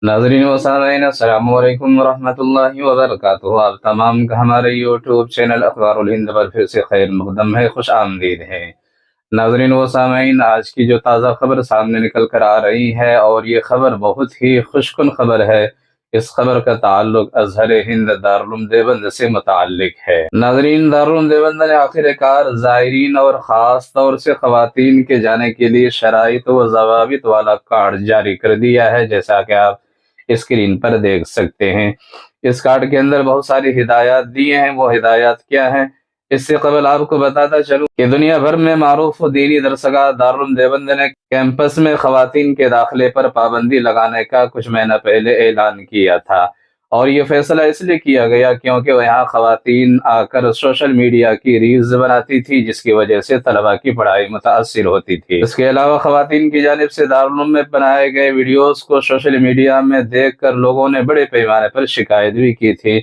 नाजरीन व सामीन अस्सलामु अलैकुम वरहमतुल्लाहि वबरकातुहू। आप तमाम का हमारे यूट्यूब चैनल अखबारुल हिंद पर फिर से खैर मकदम है, खुश आमदीद है। नाजरीन व सामीन, आज की जो ताज़ा खबर सामने निकल कर आ रही है और ये खबर बहुत ही खुशकुन खबर है। इस खबर का ताल्लुक अजहर हिंद दारुल देवबंद से मुताल्लिक है। नाजरीन, दारुल देवबंद ने आखिरकार ज़ायरीन और ख़ास तौर से ख़वातीन के जाने के लिए शराइत व ज़वाबित वाला कार्ड जारी कर दिया है, जैसा कि आप स्क्रीन पर देख सकते हैं। इस कार्ड के अंदर बहुत सारी हिदायत दिए हैं। वो हिदायत क्या हैं, इससे कबल आपको बताता चलूं कि दुनिया भर में मारूफ दीनी दरसगाह दारुल देवबंद ने कैंपस में खवातीन के दाखिले पर पाबंदी लगाने का कुछ महीना पहले ऐलान किया था। और ये फैसला इसलिए किया गया क्योंकि यहाँ खवातीन आकर सोशल मीडिया की रील्स बनाती थी, जिसकी वजह से तलबा की पढ़ाई मुतासिर होती थी। इसके अलावा खवातीन की जानिब से दारुल उलूम में बनाए गए वीडियोस को सोशल मीडिया में देखकर लोगों ने बड़े पैमाने पर शिकायत भी की थी।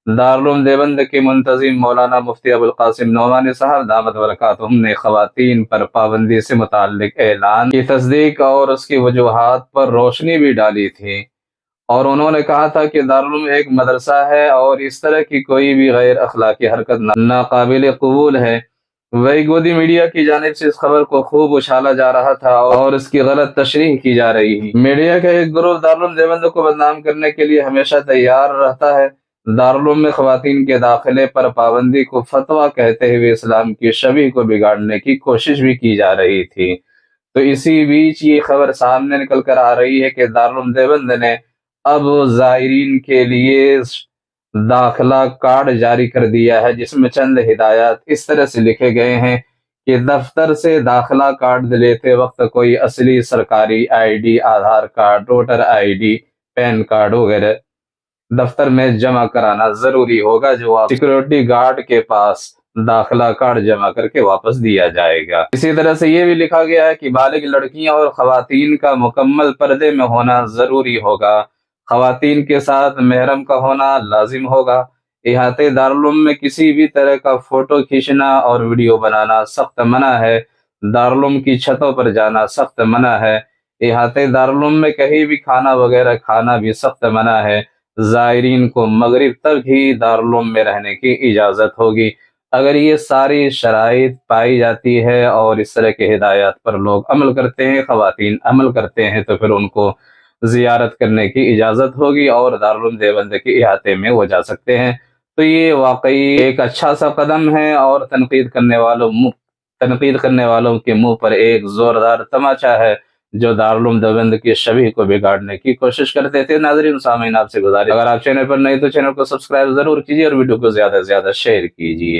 दारुल उलूम देवबंद के मुंतजिम मौलाना मुफ्ती अबुल कासिम नोमानी साहब दामत बरकातुहुम ने खवातीन पर पाबंदी से मुताल्लिक ऐलान की तस्दीक और उसकी वजूहात पर रोशनी भी डाली थी। और उन्होंने कहा था कि दारुल उलूम एक मदरसा है और इस तरह की कोई भी गैर अखलाकी हरकत नाकाबिल कबूल है। वही गोदी मीडिया की जानिब से इस खबर को खूब उछाला जा रहा था और इसकी गलत तशरीह की जा रही है। मीडिया का एक ग्रुप दारुल उलूम देवबंद को बदनाम करने के लिए हमेशा तैयार रहता है। दारुल उलूम में खवातीन के दाखिले पर पाबंदी को फतवा कहते हुए इस्लाम की छवि को बिगाड़ने की कोशिश भी की जा रही थी। तो इसी बीच ये खबर सामने निकल कर आ रही है कि दारुल उलूम देवबंद ने अब ज़ायरीन के लिए दाखिला कार्ड जारी कर दिया है, जिसमें चंद हिदायत इस तरह से लिखे गए हैं कि दफ्तर से दाखिला कार्ड लेते वक्त कोई असली सरकारी ID, Aadhaar card, voter ID, PAN card वगैरह दफ्तर में जमा कराना जरूरी होगा, जो आप सिक्योरिटी गार्ड के पास दाखिला कार्ड जमा करके वापस दिया जाएगा। इसी तरह से ये भी लिखा गया है कि बालिग लड़कियां और खवातीन का मुकम्मल पर्दे में होना जरूरी होगा। खवातीन के साथ महरम का होना लाजिम होगा। इहाते दारुल उलूम में किसी भी तरह का फोटो खींचना और वीडियो बनाना सख्त मना है। दारुल उलूम की छतों पर जाना सख्त मना है। इहाते दारुल उलूम में कहीं भी खाना वगैरह खाना भी सख्त मना है। ज़ायरीन को मगरिब तक ही दारुल उलूम में रहने की इजाज़त होगी। अगर ये सारी शराइत पाई जाती है और इस तरह के हिदायत पर लोग अमल करते हैं, खवातीन अमल करते हैं, तो फिर उनको ज़ियारत करने की इजाज़त होगी और दारुल उलूम देवबंद के इहाते में वो जा सकते हैं। तो ये वाकई एक अच्छा सा कदम है और तनकीद करने वालों के मुंह पर एक ज़ोरदार तमाचा है, जो दारुल उलूम देवबंद की छवि को बिगाड़ने की कोशिश करते थे। नाज़रीन सामीन, आपसे गुजारिश, अगर आप चैनल पर नए तो चैनल को सब्सक्राइब जरूर कीजिए और वीडियो को ज़्यादा से ज़्यादा शेयर कीजिए।